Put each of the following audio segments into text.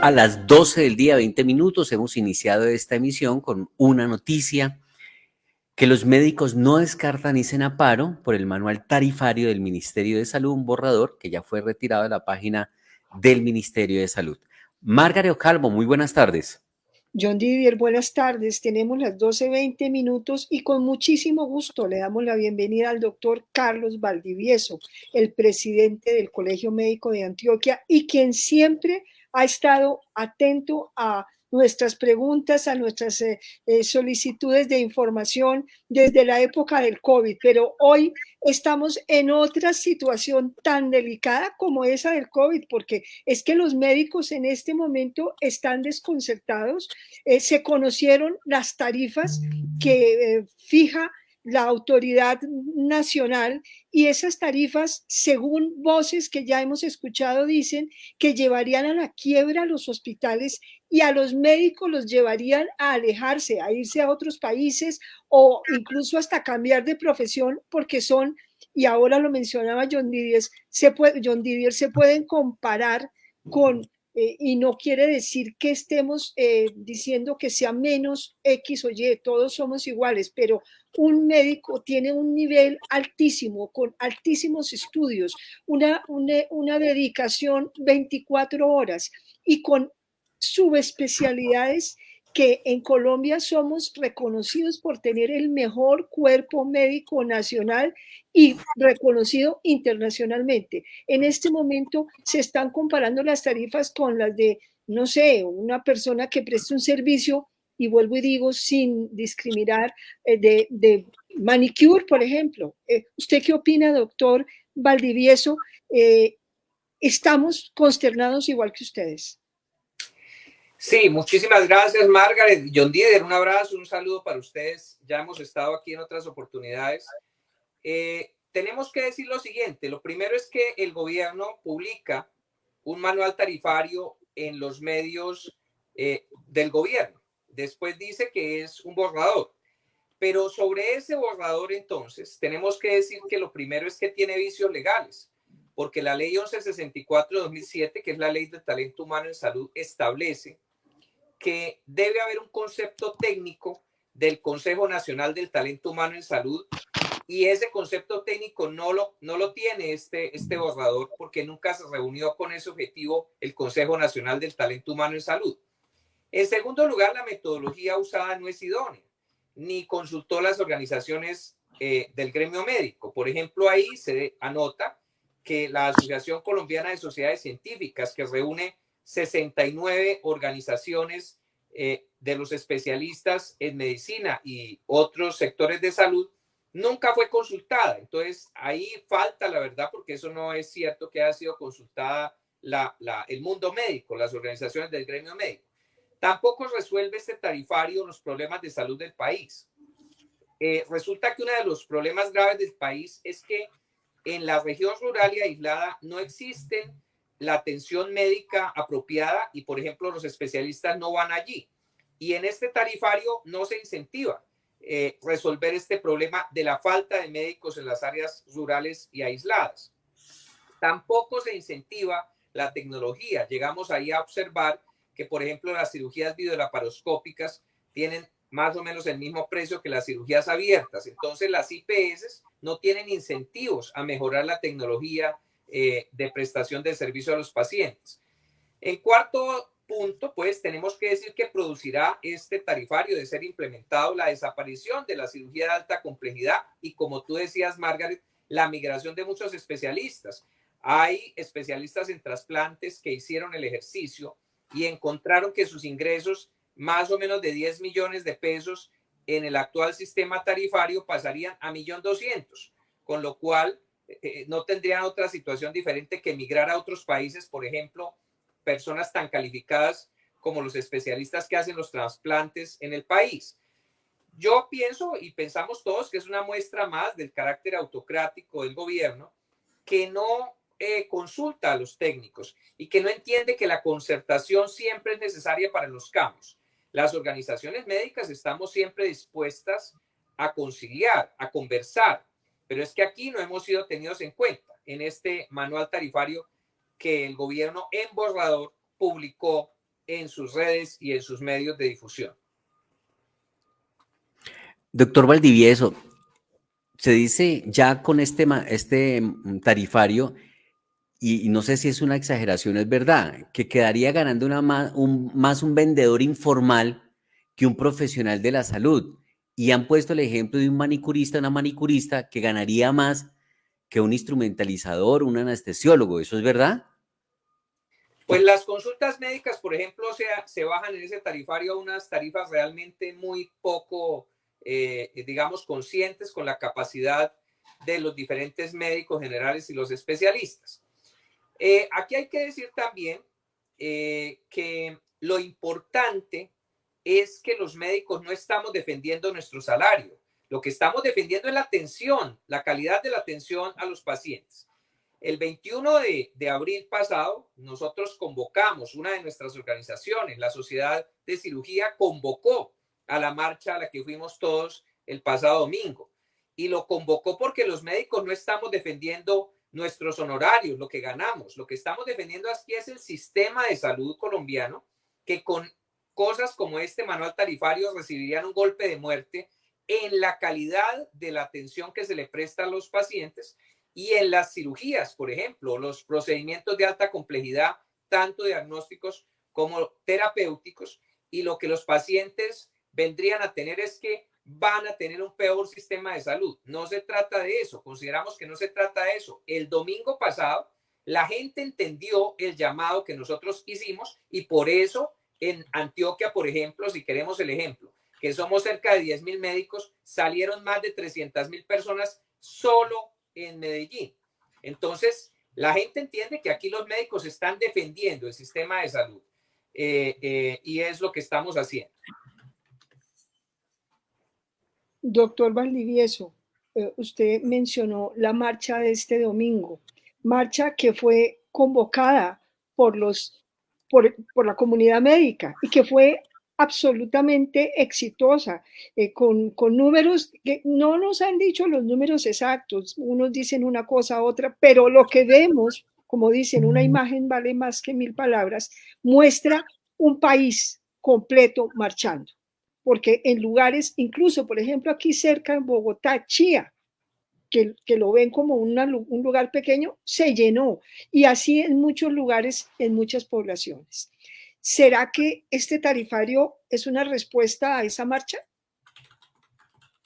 A las 12 del día, 20 minutos, hemos iniciado esta emisión con una noticia que los médicos no descartan irse en paro por el manual tarifario del Ministerio de Salud, un borrador que ya fue retirado de la página del Ministerio de Salud. Margaret Calvo, muy buenas tardes. John Didier, buenas tardes. Tenemos las 12:20 minutos y con muchísimo gusto le damos la bienvenida al doctor Carlos Valdivieso, el presidente del Colegio Médico de Antioquia y quien siempre ha estado atento a nuestras preguntas, a nuestras solicitudes de información desde la época del COVID, pero hoy estamos en otra situación tan delicada como esa del COVID, porque es que los médicos en este momento están desconcertados. Se conocieron las tarifas que fija la autoridad nacional y esas tarifas, según voces que ya hemos escuchado, dicen que llevarían a la quiebra a los hospitales y a los médicos los llevarían a alejarse, a irse a otros países o incluso hasta cambiar de profesión porque son, y ahora lo mencionaba John Didier, se pueden comparar con y no quiere decir que estemos diciendo que sea menos X o Y, todos somos iguales, pero un médico tiene un nivel altísimo, con altísimos estudios, una dedicación 24 horas y con subespecialidades que en Colombia somos reconocidos por tener el mejor cuerpo médico nacional y reconocido internacionalmente. En este momento se están comparando las tarifas con las de, no sé, una persona que preste un servicio, y vuelvo y digo, sin discriminar, de manicure, por ejemplo. ¿Usted qué opina, doctor Valdivieso? Estamos consternados igual que ustedes. Sí, muchísimas gracias, Margaret. John Didier, un abrazo, un saludo para ustedes. Ya hemos estado aquí en otras oportunidades. Tenemos que decir lo siguiente. Lo primero es que el gobierno publica un manual tarifario en los medios del gobierno. Después dice que es un borrador. Pero sobre ese borrador, entonces, tenemos que decir que lo primero es que tiene vicios legales, porque la ley 1164 de 2007, que es la ley del talento humano en salud, establece que debe haber un concepto técnico del Consejo Nacional del Talento Humano en Salud, y ese concepto técnico no lo tiene este borrador porque nunca se reunió con ese objetivo el Consejo Nacional del Talento Humano en Salud. En segundo lugar, la metodología usada no es idónea, ni consultó las organizaciones del gremio médico. Por ejemplo, ahí se anota que la Asociación Colombiana de Sociedades Científicas, que reúne 69 organizaciones de los especialistas en medicina y otros sectores de salud, nunca fue consultada. Entonces, ahí falta la verdad, porque eso no es cierto que haya sido consultada el mundo médico, las organizaciones del gremio médico. Tampoco resuelve este tarifario los problemas de salud del país. Resulta que uno de los problemas graves del país es que en la región rural y aislada no existen la atención médica apropiada y, por ejemplo, los especialistas no van allí. Y en este tarifario no se incentiva resolver este problema de la falta de médicos en las áreas rurales y aisladas. Tampoco se incentiva la tecnología. Llegamos ahí a observar que, por ejemplo, las cirugías videolaparoscópicas tienen más o menos el mismo precio que las cirugías abiertas. Entonces, las IPS no tienen incentivos a mejorar la tecnología de prestación de servicio a los pacientes. En cuarto punto, pues tenemos que decir que producirá este tarifario de ser implementado la desaparición de la cirugía de alta complejidad y, como tú decías, Margaret, la migración de muchos especialistas. Hay especialistas en trasplantes que hicieron el ejercicio y encontraron que sus ingresos, más o menos de 10 millones de pesos en el actual sistema tarifario, pasarían a 1.200.000, con lo cual no tendrían otra situación diferente que emigrar a otros países, por ejemplo, personas tan calificadas como los especialistas que hacen los trasplantes en el país. Yo pienso y pensamos todos que es una muestra más del carácter autocrático del gobierno, que no consulta a los técnicos y que no entiende que la concertación siempre es necesaria para los cambios. Las organizaciones médicas estamos siempre dispuestas a conciliar, a conversar, pero es que aquí no hemos sido tenidos en cuenta en este manual tarifario que el gobierno en borrador publicó en sus redes y en sus medios de difusión. Doctor Valdivieso, se dice ya con este tarifario, y no sé si es una exageración, es verdad, que quedaría ganando más un vendedor informal que un profesional de la salud. Y han puesto el ejemplo de un manicurista, una manicurista, que ganaría más que un instrumentalizador, un anestesiólogo. ¿Eso es verdad? Pues las consultas médicas, por ejemplo, se bajan en ese tarifario a unas tarifas realmente muy poco, digamos, conscientes con la capacidad de los diferentes médicos generales y los especialistas. Aquí hay que decir también que lo importante es que los médicos no estamos defendiendo nuestro salario. Lo que estamos defendiendo es la atención, la calidad de la atención a los pacientes. El 21 de abril pasado, nosotros convocamos, una de nuestras organizaciones, la Sociedad de Cirugía, convocó a la marcha a la que fuimos todos el pasado domingo. Y lo convocó porque los médicos no estamos defendiendo nuestros honorarios, lo que ganamos. Lo que estamos defendiendo aquí es el sistema de salud colombiano, que con cosas como este manual tarifario recibirían un golpe de muerte en la calidad de la atención que se le presta a los pacientes y en las cirugías, por ejemplo, los procedimientos de alta complejidad, tanto diagnósticos como terapéuticos, y lo que los pacientes vendrían a tener es que van a tener un peor sistema de salud. No se trata de eso, consideramos que no se trata de eso. El domingo pasado, la gente entendió el llamado que nosotros hicimos y por eso en Antioquia, por ejemplo, si queremos el ejemplo, que somos cerca de 10,000 médicos, salieron más de 300,000 personas solo en Medellín. Entonces, la gente entiende que aquí los médicos están defendiendo el sistema de salud y es lo que estamos haciendo. Doctor Valdivieso, usted mencionó la marcha de este domingo, marcha que fue convocada por la comunidad médica y que fue absolutamente exitosa, con números que no nos han dicho los números exactos, unos dicen una cosa, otra, pero lo que vemos, como dicen, una imagen vale más que 1000 palabras, muestra un país completo marchando. Porque en lugares, incluso por ejemplo aquí cerca en Bogotá, Chía, que lo ven como un lugar pequeño, se llenó. Y así en muchos lugares, en muchas poblaciones. ¿Será que este tarifario es una respuesta a esa marcha?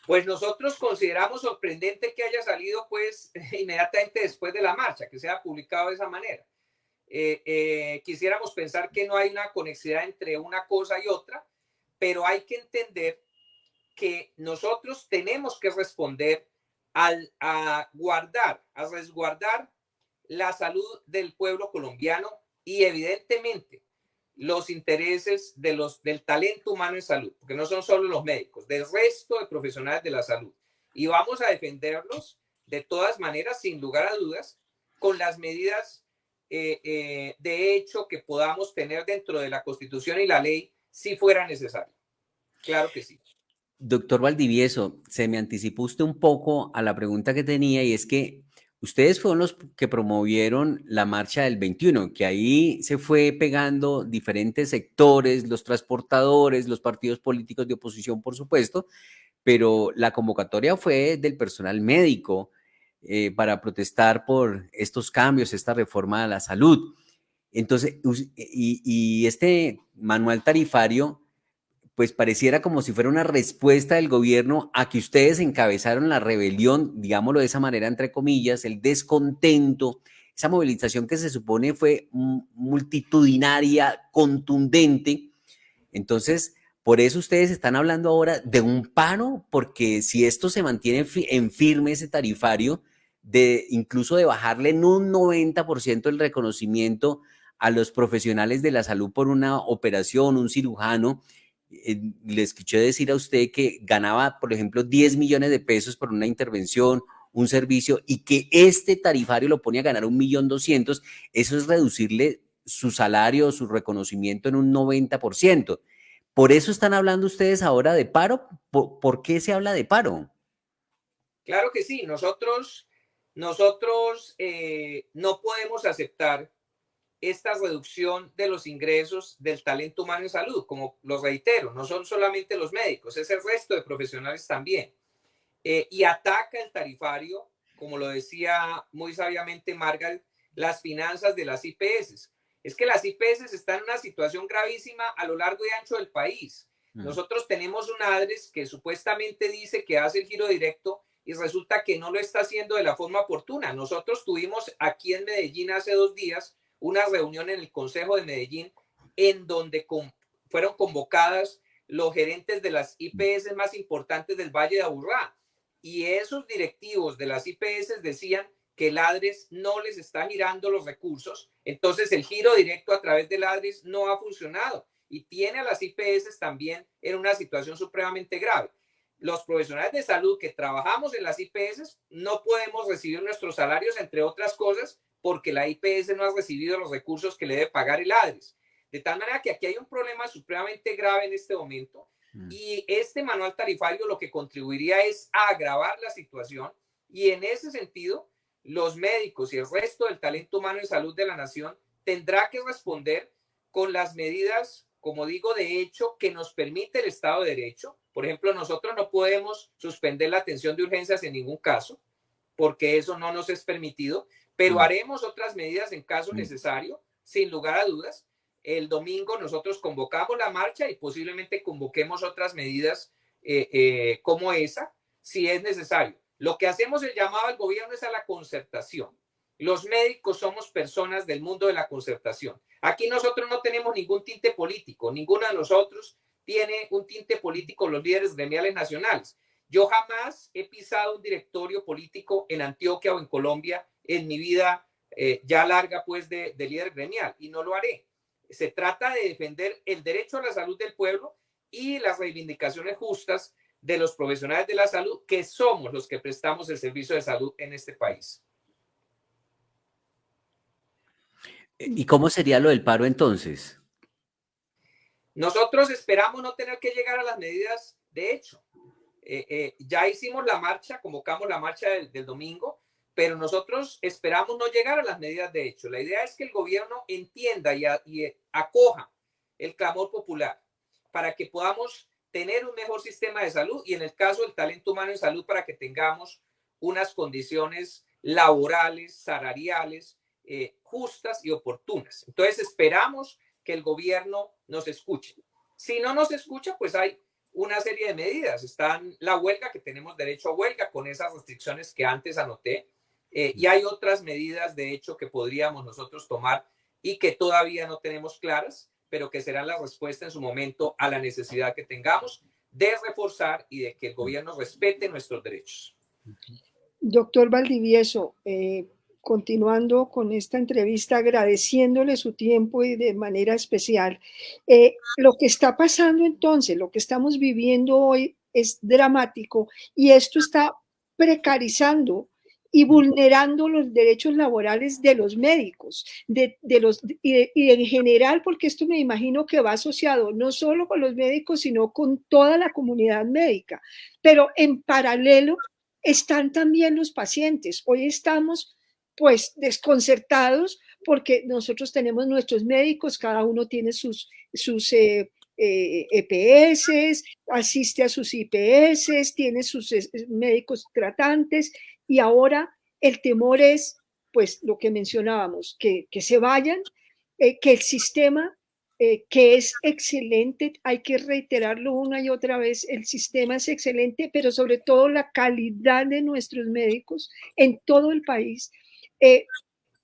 Pues nosotros consideramos sorprendente que haya salido pues inmediatamente después de la marcha, que sea publicado de esa manera. Quisiéramos pensar que no hay una conexidad entre una cosa y otra, pero hay que entender que nosotros tenemos que responder a resguardar la salud del pueblo colombiano y evidentemente los intereses del talento humano en salud, porque no son solo los médicos, del resto de profesionales de la salud. Y vamos a defenderlos de todas maneras, sin lugar a dudas, con las medidas de hecho que podamos tener dentro de la Constitución y la ley si fuera necesario. Claro que sí. Doctor Valdivieso, se me anticipó usted un poco a la pregunta que tenía y es que ustedes fueron los que promovieron la marcha del 21, que ahí se fue pegando diferentes sectores, los transportadores, los partidos políticos de oposición, por supuesto, pero la convocatoria fue del personal médico para protestar por estos cambios, esta reforma a la salud. Entonces, y este manual tarifario pues pareciera como si fuera una respuesta del gobierno a que ustedes encabezaron la rebelión, digámoslo de esa manera, entre comillas, el descontento, esa movilización que se supone fue multitudinaria, contundente. Entonces, por eso ustedes están hablando ahora de un paro, porque si esto se mantiene en firme ese tarifario, incluso de bajarle en un 90% el reconocimiento a los profesionales de la salud por una operación, un cirujano. Le escuché decir a usted que ganaba, por ejemplo, 10 millones de pesos por una intervención, un servicio, y que este tarifario lo pone a ganar 1.200.000, eso es reducirle su salario, su reconocimiento en un 90%. ¿Por eso están hablando ustedes ahora de paro? ¿Por qué se habla de paro? Claro que sí, nosotros no podemos aceptar esta reducción de los ingresos del talento humano en salud. Como lo reitero, no son solamente los médicos, es el resto de profesionales también. Y ataca el tarifario, como lo decía muy sabiamente Margaret, las finanzas de las IPS. Es que las IPS están en una situación gravísima a lo largo y ancho del país. Nosotros tenemos un ADRES que supuestamente dice que hace el giro directo y resulta que no lo está haciendo de la forma oportuna. Nosotros tuvimos aquí en Medellín hace 2 días una reunión en el Consejo de Medellín en donde fueron convocadas los gerentes de las IPS más importantes del Valle de Aburrá. Y esos directivos de las IPS decían que el ADRES no les está girando los recursos, entonces el giro directo a través del ADRES no ha funcionado y tiene a las IPS también en una situación supremamente grave. Los profesionales de salud que trabajamos en las IPS no podemos recibir nuestros salarios, entre otras cosas, porque la IPS no ha recibido los recursos que le debe pagar el ADRES. De tal manera que aquí hay un problema supremamente grave en este momento. Y este manual tarifario lo que contribuiría es a agravar la situación y en ese sentido los médicos y el resto del talento humano en salud de la nación tendrá que responder con las medidas, como digo, de hecho que nos permite el Estado de Derecho. Por ejemplo, nosotros no podemos suspender la atención de urgencias en ningún caso porque eso no nos es permitido, pero haremos otras medidas en caso necesario, sin lugar a dudas. El domingo nosotros convocamos la marcha y posiblemente convoquemos otras medidas como esa, si es necesario. Lo que hacemos el llamado al gobierno es a la concertación. Los médicos somos personas del mundo de la concertación. Aquí nosotros no tenemos ningún tinte político, ninguno de nosotros tiene un tinte político, los líderes gremiales nacionales. Yo jamás he pisado un directorio político en Antioquia o en Colombia en mi vida ya larga pues de líder gremial y no lo haré. Se trata de defender el derecho a la salud del pueblo y las reivindicaciones justas de los profesionales de la salud, que somos los que prestamos el servicio de salud en este país. ¿Y cómo sería lo del paro entonces? Nosotros esperamos no tener que llegar a las medidas de hecho. Ya hicimos la marcha, convocamos la marcha del domingo, pero nosotros esperamos no llegar a las medidas de hecho. La idea es que el gobierno entienda y acoja el clamor popular para que podamos tener un mejor sistema de salud y en el caso del talento humano en salud para que tengamos unas condiciones laborales, salariales, justas y oportunas. Entonces esperamos que el gobierno nos escuche. Si no nos escucha, pues hay una serie de medidas. Está la huelga, que tenemos derecho a huelga con esas restricciones que antes anoté. Y hay otras medidas, de hecho, que podríamos nosotros tomar y que todavía no tenemos claras, pero que serán la respuesta en su momento a la necesidad que tengamos de reforzar y de que el gobierno respete nuestros derechos. Doctor Valdivieso, continuando con esta entrevista, agradeciéndole su tiempo y de manera especial. Lo que está pasando entonces, lo que estamos viviendo hoy es dramático y esto está precarizando y vulnerando los derechos laborales de los médicos y en general, porque esto me imagino que va asociado no solo con los médicos, sino con toda la comunidad médica. Pero en paralelo están también los pacientes. Hoy estamos pues desconcertados porque nosotros tenemos nuestros médicos, cada uno tiene sus EPS, asiste a sus IPS, tiene sus médicos tratantes y ahora el temor es, pues lo que mencionábamos, que se vayan, que el sistema, que es excelente, hay que reiterarlo una y otra vez, el sistema es excelente, pero sobre todo la calidad de nuestros médicos en todo el país,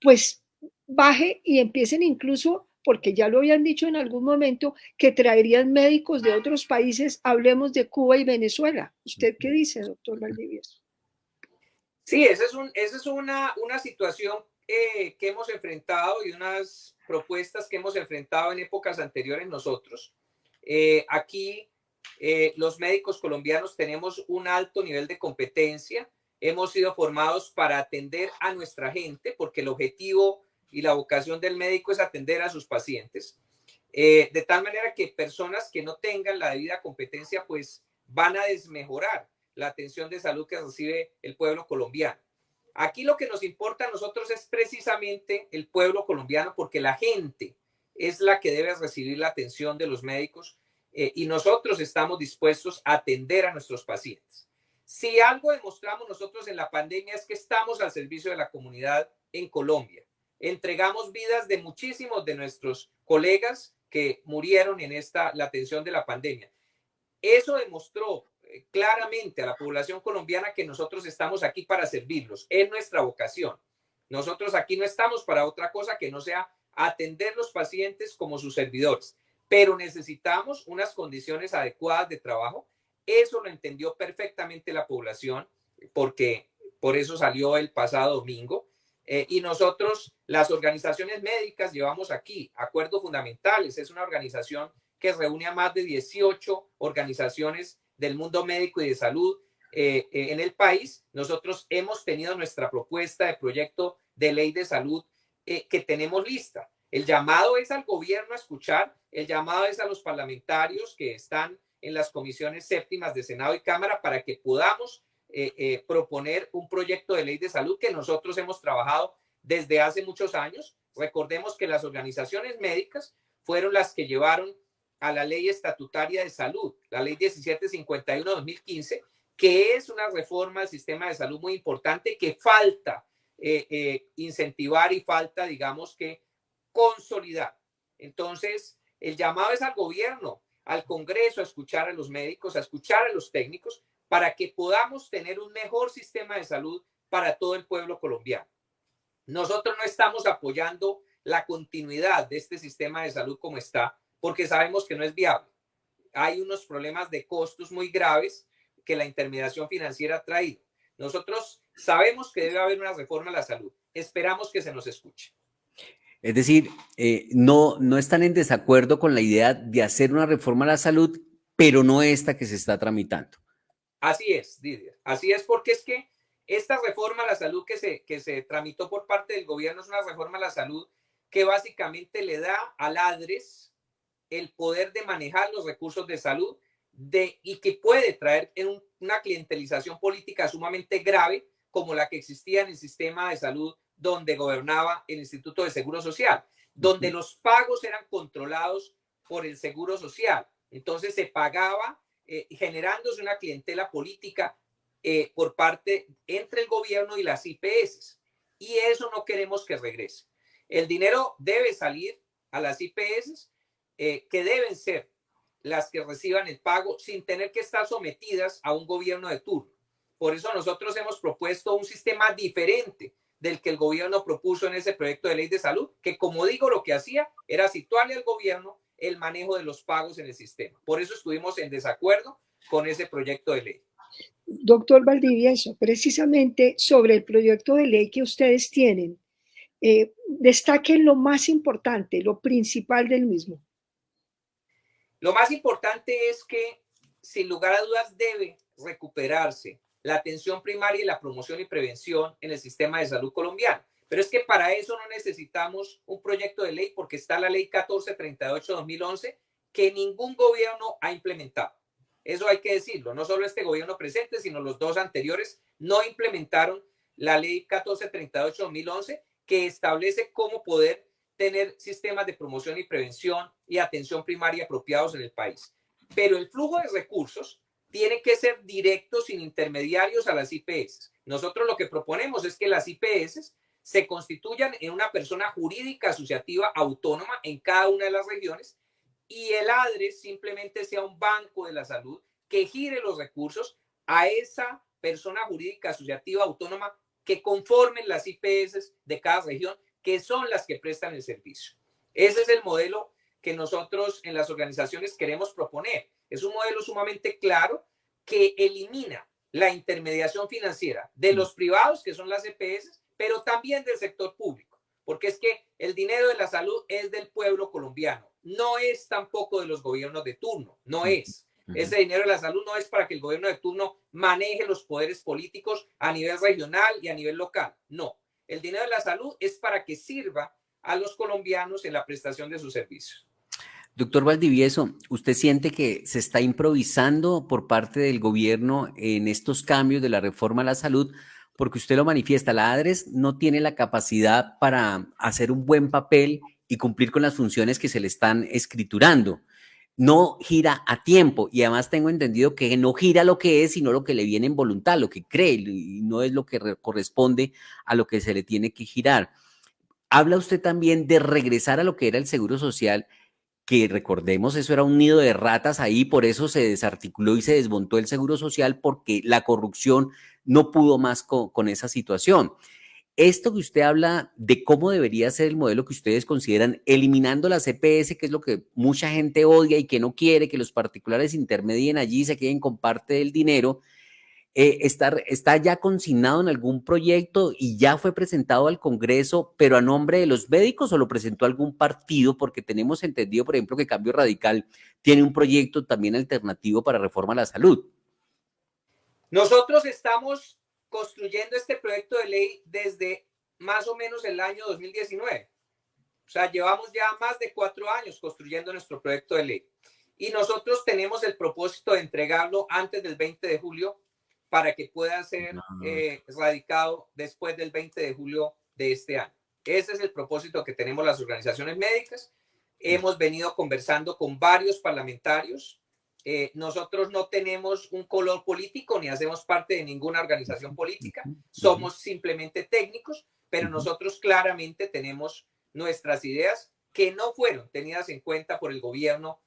pues baje y empiecen incluso, porque ya lo habían dicho en algún momento, que traerían médicos de otros países, hablemos de Cuba y Venezuela. ¿Usted qué dice, doctor Valdivieso? Sí, esa es una situación que hemos enfrentado y unas propuestas que hemos enfrentado en épocas anteriores nosotros. Aquí los médicos colombianos tenemos un alto nivel de competencia, hemos sido formados para atender a nuestra gente, porque el objetivo y la vocación del médico es atender a sus pacientes. De tal manera que personas que no tengan la debida competencia, pues van a desmejorar la atención de salud que recibe el pueblo colombiano. Aquí lo que nos importa a nosotros es precisamente el pueblo colombiano, porque la gente es la que debe recibir la atención de los médicos y nosotros estamos dispuestos a atender a nuestros pacientes. Si algo demostramos nosotros en la pandemia es que estamos al servicio de la comunidad en Colombia. Entregamos vidas de muchísimos de nuestros colegas que murieron en la atención de la pandemia. Eso demostró claramente a la población colombiana que nosotros estamos aquí para servirlos. Es nuestra vocación. Nosotros aquí no estamos para otra cosa que no sea atender los pacientes como sus servidores, pero necesitamos unas condiciones adecuadas de trabajo. Eso lo entendió perfectamente la población, porque por eso salió el pasado domingo. Y nosotros, las organizaciones médicas, llevamos aquí acuerdos fundamentales. Es una organización que reúne a más de 18 organizaciones del mundo médico y de salud en el país. Nosotros hemos tenido nuestra propuesta de proyecto de ley de salud que tenemos lista. El llamado es al gobierno a escuchar, el llamado es a los parlamentarios que están en las comisiones séptimas de Senado y Cámara para que podamos proponer un proyecto de ley de salud que nosotros hemos trabajado desde hace muchos años. Recordemos que las organizaciones médicas fueron las que llevaron a la ley estatutaria de salud, la ley 1751-2015, que es una reforma del sistema de salud muy importante que falta incentivar y falta, digamos, que consolidar. Entonces, el llamado es al gobierno, al Congreso, a escuchar a los médicos, a escuchar a los técnicos, para que podamos tener un mejor sistema de salud para todo el pueblo colombiano. Nosotros no estamos apoyando la continuidad de este sistema de salud como está, porque sabemos que no es viable. Hay unos problemas de costos muy graves que la intermediación financiera ha traído. Nosotros sabemos que debe haber una reforma a la salud. Esperamos que se nos escuche. Es decir, no están en desacuerdo con la idea de hacer una reforma a la salud, pero no esta que se está tramitando. Así es, Didier. Así es, porque es que esta reforma a la salud que se tramitó por parte del gobierno es una reforma a la salud que básicamente le da al ADRES el poder de manejar los recursos de salud y que puede traer una clientelización política sumamente grave como la que existía en el sistema de salud donde gobernaba el Instituto de Seguro Social, donde los pagos eran controlados por el Seguro Social. Entonces se pagaba generándose una clientela política por parte entre el gobierno y las IPS. Y eso no queremos que regrese. El dinero debe salir a las IPS, que deben ser las que reciban el pago sin tener que estar sometidas a un gobierno de turno. Por eso nosotros hemos propuesto un sistema diferente del que el gobierno propuso en ese proyecto de ley de salud, que como digo, lo que hacía era situarle al gobierno el manejo de los pagos en el sistema. Por eso estuvimos en desacuerdo con ese proyecto de ley. Doctor Valdivieso, precisamente sobre el proyecto de ley que ustedes tienen, destaquen lo más importante, lo principal del mismo. Lo más importante es que, sin lugar a dudas, debe recuperarse la atención primaria y la promoción y prevención en el sistema de salud colombiano. Pero es que para eso no necesitamos un proyecto de ley, porque está la ley 1438-2011 que ningún gobierno ha implementado. Eso hay que decirlo. No solo este gobierno presente, sino los dos anteriores no implementaron la ley 1438-2011 que establece cómo poder tener sistemas de promoción y prevención y atención primaria apropiados en el país. Pero el flujo de recursos tiene que ser directo, sin intermediarios a las IPS. Nosotros lo que proponemos es que las IPS se constituyan en una persona jurídica asociativa autónoma en cada una de las regiones y el ADRES simplemente sea un banco de la salud que gire los recursos a esa persona jurídica asociativa autónoma que conformen las IPS de cada región, que son las que prestan el servicio. Ese es el modelo que nosotros en las organizaciones queremos proponer. Es un modelo sumamente claro que elimina la intermediación financiera de los privados, que son las EPS, pero también del sector público, porque es que el dinero de la salud es del pueblo colombiano, no es tampoco de los gobiernos de turno, no es. Ese dinero de la salud no es para que el gobierno de turno maneje los poderes políticos a nivel regional y a nivel local, no. El dinero de la salud es para que sirva a los colombianos en la prestación de sus servicios. Doctor Valdivieso, ¿usted siente que se está improvisando por parte del gobierno en estos cambios de la reforma a la salud? porque usted lo manifiesta, la ADRES no tiene la capacidad para hacer un buen papel y cumplir con las funciones que se le están escriturando. No gira a tiempo y además tengo entendido que no gira lo que es, sino lo que le viene en voluntad, lo que cree y no es lo que corresponde a lo que se le tiene que girar. Habla usted también de regresar a lo que era el Seguro Social, que recordemos, eso era un nido de ratas ahí, por eso se desarticuló y se desmontó el Seguro Social porque la corrupción no pudo más con esa situación. Esto que usted habla de cómo debería ser el modelo que ustedes consideran, eliminando la CPS, que es lo que mucha gente odia y que no quiere, que los particulares intermedien allí y se queden con parte del dinero, está ya consignado en algún proyecto y ya fue presentado al Congreso, pero a nombre de los médicos o lo presentó algún partido, porque tenemos entendido, por ejemplo, que Cambio Radical tiene un proyecto también alternativo para reforma a la salud. Nosotros estamos construyendo este proyecto de ley desde más o menos el año 2019. O sea, llevamos ya más de 4 años construyendo nuestro proyecto de ley. Y nosotros tenemos el propósito de entregarlo antes del 20 de julio para que pueda ser radicado después del 20 de julio de este año. Ese es el propósito que tenemos las organizaciones médicas. Hemos venido conversando con varios parlamentarios. Nosotros no tenemos un color político ni hacemos parte de ninguna organización política. Somos simplemente técnicos, pero nosotros claramente tenemos nuestras ideas que no fueron tenidas en cuenta por el gobierno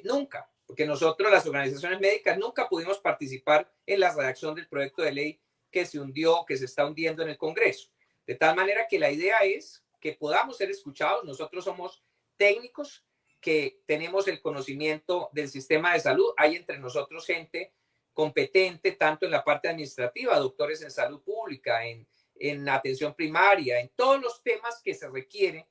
nunca, porque nosotros, las organizaciones médicas, nunca pudimos participar en la redacción del proyecto de ley que se hundió, que se está hundiendo en el Congreso. De tal manera que la idea es que podamos ser escuchados. Nosotros somos técnicos que tenemos el conocimiento del sistema de salud. Hay entre nosotros gente competente, tanto en la parte administrativa, doctores en salud pública, en atención primaria, en todos los temas que se requieren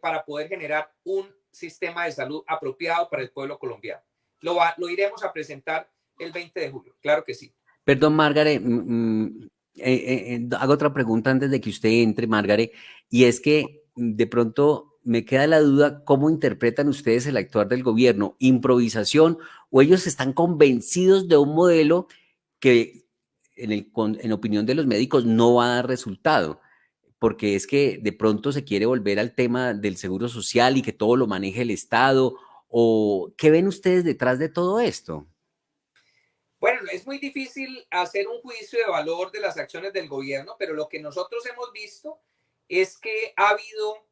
para poder generar un sistema de salud apropiado para el pueblo colombiano. Lo iremos a presentar el 20 de julio, claro que sí. Perdón, Margaret, hago otra pregunta antes de que usted entre, Margaret, y es que de pronto me queda la duda, ¿cómo interpretan ustedes el actuar del gobierno? ¿Improvisación o ellos están convencidos de un modelo que en opinión de los médicos no va a dar resultado? Porque es que de pronto se quiere volver al tema del seguro social y que todo lo maneje el Estado, ¿o qué ven ustedes detrás de todo esto? Bueno, es muy difícil hacer un juicio de valor de las acciones del gobierno, pero lo que nosotros hemos visto es que ha habido,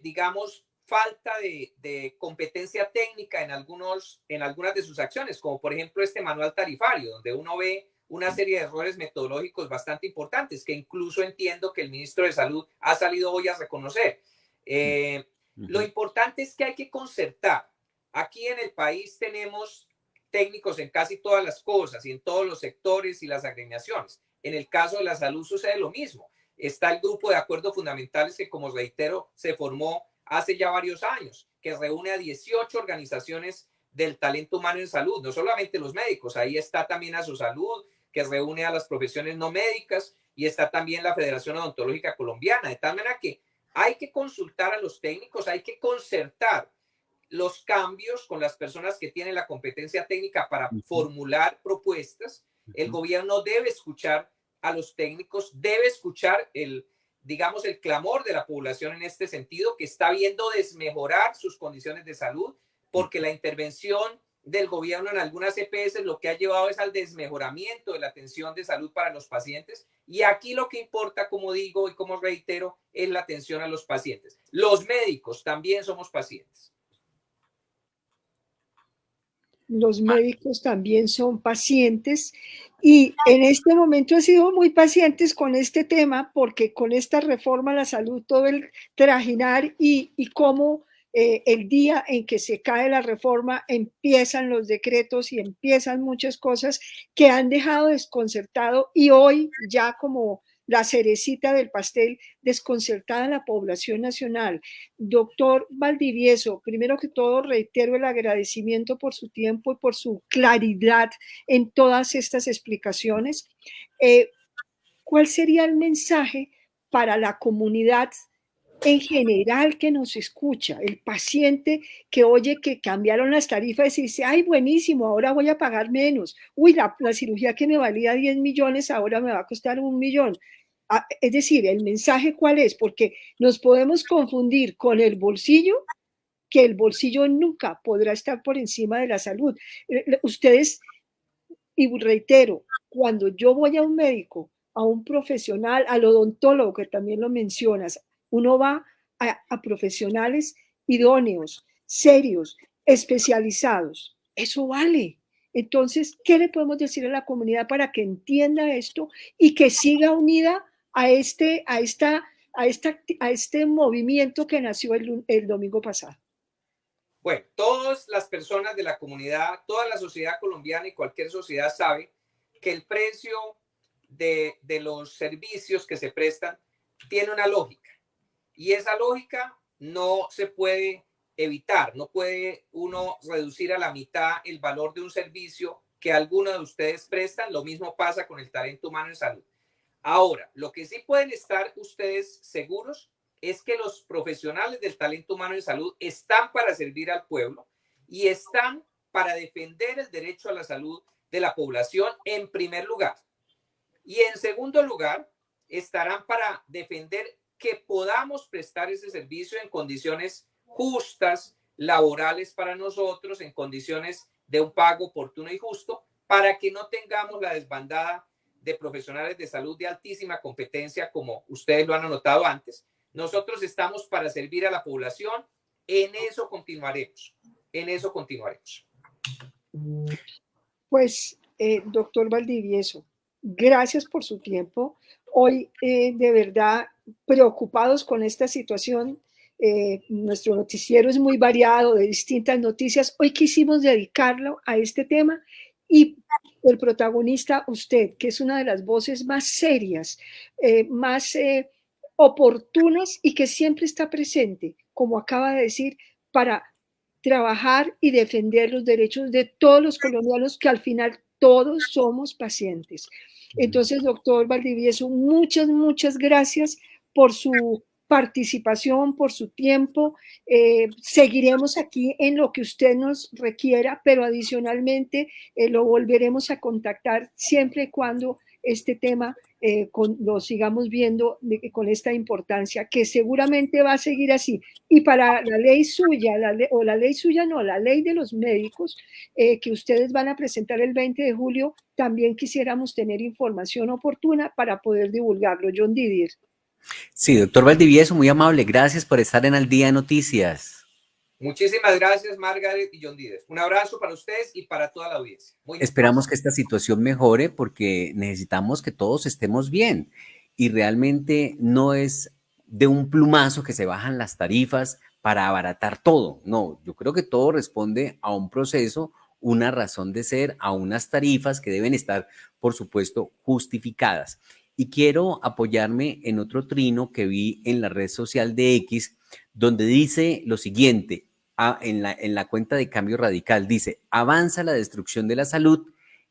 digamos, falta de competencia técnica en algunas de sus acciones, como por ejemplo este manual tarifario, donde uno ve una serie de errores metodológicos bastante importantes, que incluso entiendo que el ministro de Salud ha salido hoy a reconocer. Lo importante es que hay que concertar. Aquí en el país tenemos técnicos en casi todas las cosas y en todos los sectores y las agremiaciones. En el caso de la salud sucede lo mismo. Está el grupo de acuerdos fundamentales que, como reitero, se formó hace ya varios años, que reúne a 18 organizaciones del talento humano en salud, no solamente los médicos, ahí está también Asosalud, que reúne a las profesiones no médicas, y está también la Federación Odontológica Colombiana, de tal manera que hay que consultar a los técnicos, hay que concertar los cambios con las personas que tienen la competencia técnica para formular propuestas. El gobierno debe escuchar a los técnicos, debe escuchar digamos, el clamor de la población en este sentido, que está viendo desmejorar sus condiciones de salud, porque la intervención del gobierno en algunas EPS lo que ha llevado es al desmejoramiento de la atención de salud para los pacientes. Y aquí lo que importa, como digo y como reitero, es la atención a los pacientes. Los médicos también somos pacientes. Los médicos también son pacientes y en este momento han sido muy pacientes con este tema porque con esta reforma a la salud, todo el trajinar y cómo el día en que se cae la reforma empiezan los decretos y empiezan muchas cosas que han dejado desconcertado y hoy ya como la cerecita del pastel, desconcertada a la población nacional. Doctor Valdivieso, primero que todo reitero el agradecimiento por su tiempo y por su claridad en todas estas explicaciones. ¿Cuál sería el mensaje para la comunidad en general que nos escucha, el paciente que oye que cambiaron las tarifas y dice, ay, buenísimo, ahora voy a pagar menos. Uy, la cirugía que me valía 10 millones ahora me va a costar 1 millón. Es decir, el mensaje cuál es, porque nos podemos confundir con el bolsillo, que el bolsillo nunca podrá estar por encima de la salud. Ustedes, y reitero, cuando yo voy a un médico, a un profesional, al odontólogo, que también lo mencionas, uno va a profesionales idóneos, serios, especializados. Eso vale. Entonces, ¿qué le podemos decir a la comunidad para que entienda esto y que siga unida a este movimiento que nació el domingo pasado? Bueno, todas las personas de la comunidad, toda la sociedad colombiana y cualquier sociedad sabe que el precio de los servicios que se prestan tiene una lógica, y esa lógica no se puede evitar. No puede uno reducir a la mitad el valor de un servicio que alguno de ustedes prestan. Lo mismo pasa con el talento humano en salud. Ahora, lo que sí pueden estar ustedes seguros es que los profesionales del talento humano en salud están para servir al pueblo y están para defender el derecho a la salud de la población en primer lugar. Y en segundo lugar, estarán para defender que podamos prestar ese servicio en condiciones justas, laborales para nosotros, en condiciones de un pago oportuno y justo, para que no tengamos la desbandada de profesionales de salud de altísima competencia, como ustedes lo han anotado antes. Nosotros estamos para servir a la población. En eso continuaremos. En eso continuaremos. Pues, doctor Valdivieso, gracias por su tiempo. Hoy, de verdad, preocupados con esta situación. Nuestro noticiero es muy variado, de distintas noticias. Hoy quisimos dedicarlo a este tema y el protagonista, usted, que es una de las voces más serias, más oportunas y que siempre está presente, como acaba de decir, para trabajar y defender los derechos de todos los colombianos, que al final todos somos pacientes. Entonces, doctor Valdivieso, muchas gracias por su participación, por su tiempo. Seguiremos aquí en lo que usted nos requiera, pero adicionalmente lo volveremos a contactar siempre y cuando este tema lo sigamos viendo con esta importancia, que seguramente va a seguir así. Y para la ley suya, la ley de los médicos, que ustedes van a presentar el 20 de julio, también quisiéramos tener información oportuna para poder divulgarlo. John Didier. Sí, doctor Valdivieso, muy amable. Gracias por estar en Al Día Noticias. Muchísimas gracias, Margaret y John Didier. Un abrazo para ustedes y para toda la audiencia. Esperamos que esta situación mejore porque necesitamos que todos estemos bien y realmente no es de un plumazo que se bajan las tarifas para abaratar todo. No, yo creo que todo responde a un proceso, una razón de ser, a unas tarifas que deben estar, por supuesto, justificadas. Y quiero apoyarme en otro trino que vi en la red social de X, donde dice lo siguiente. En la cuenta de Cambio Radical, dice, avanza la destrucción de la salud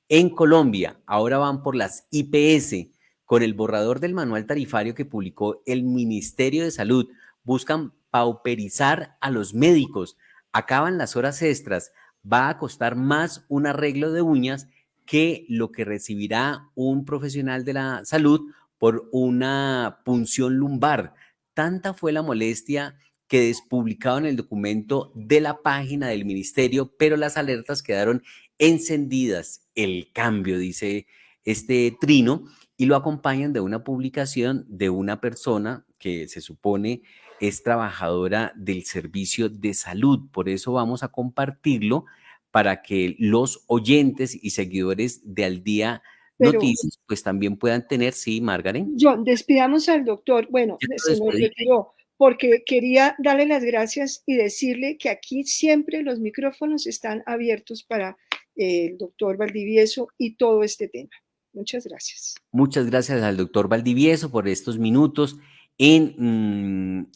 en Colombia, ahora van por las IPS, con el borrador del manual tarifario que publicó el Ministerio de Salud, buscan pauperizar a los médicos, acaban las horas extras, va a costar más un arreglo de uñas que lo que recibirá un profesional de la salud por una punción lumbar. Tanta fue la molestia que despublicaron el documento de la página del ministerio, pero las alertas quedaron encendidas. El cambio, dice este trino, y lo acompañan de una publicación de una persona que se supone es trabajadora del servicio de salud. Por eso vamos a compartirlo para que los oyentes y seguidores de Al Día Noticias pues también puedan tener, sí, Margaret. John, despidamos al doctor. Bueno, se nos retiró porque quería darle las gracias y decirle que aquí siempre los micrófonos están abiertos para el doctor Valdivieso y todo este tema. Muchas gracias. Muchas gracias al doctor Valdivieso por estos minutos en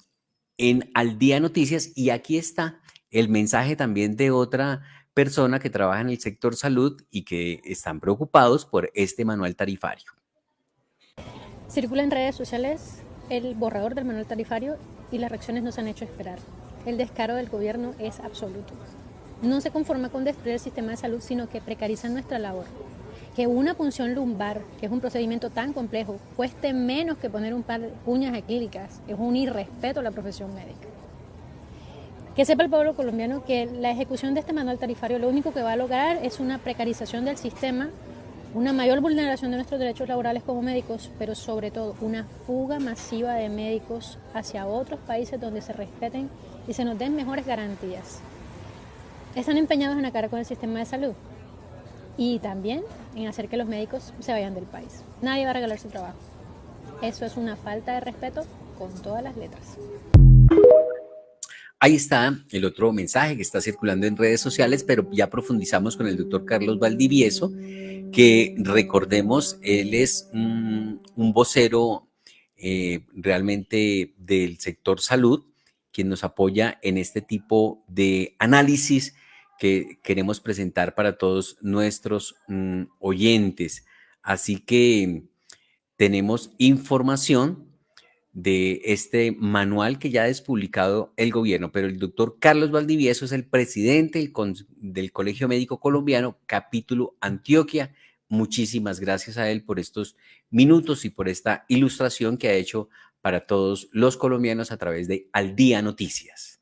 Al Día Noticias. Y aquí está el mensaje también de otra persona que trabaja en el sector salud y que están preocupados por este manual tarifario. Circula en redes sociales el borrador del manual tarifario y las reacciones no se han hecho esperar. El descaro del gobierno es absoluto. No se conforma con destruir el sistema de salud, sino que precarizan nuestra labor. Que una punción lumbar, que es un procedimiento tan complejo, cueste menos que poner un par de uñas acrílicas, es un irrespeto a la profesión médica. Que sepa el pueblo colombiano que la ejecución de este manual tarifario lo único que va a lograr es una precarización del sistema, una mayor vulneración de nuestros derechos laborales como médicos, pero sobre todo una fuga masiva de médicos hacia otros países donde se respeten y se nos den mejores garantías. Están empeñados en acabar con el sistema de salud y también en hacer que los médicos se vayan del país. Nadie va a regalar su trabajo. Eso es una falta de respeto con todas las letras. Ahí está el otro mensaje que está circulando en redes sociales, pero ya profundizamos con el doctor Carlos Valdivieso, que recordemos, él es un vocero realmente del sector salud, quien nos apoya en este tipo de análisis que queremos presentar para todos nuestros oyentes. Así que tenemos información de este manual que ya ha despublicado el gobierno, pero el doctor Carlos Valdivieso es el presidente del Colegio Médico Colombiano, capítulo Antioquia. Muchísimas gracias a él por estos minutos y por esta ilustración que ha hecho para todos los colombianos a través de Al Día Noticias.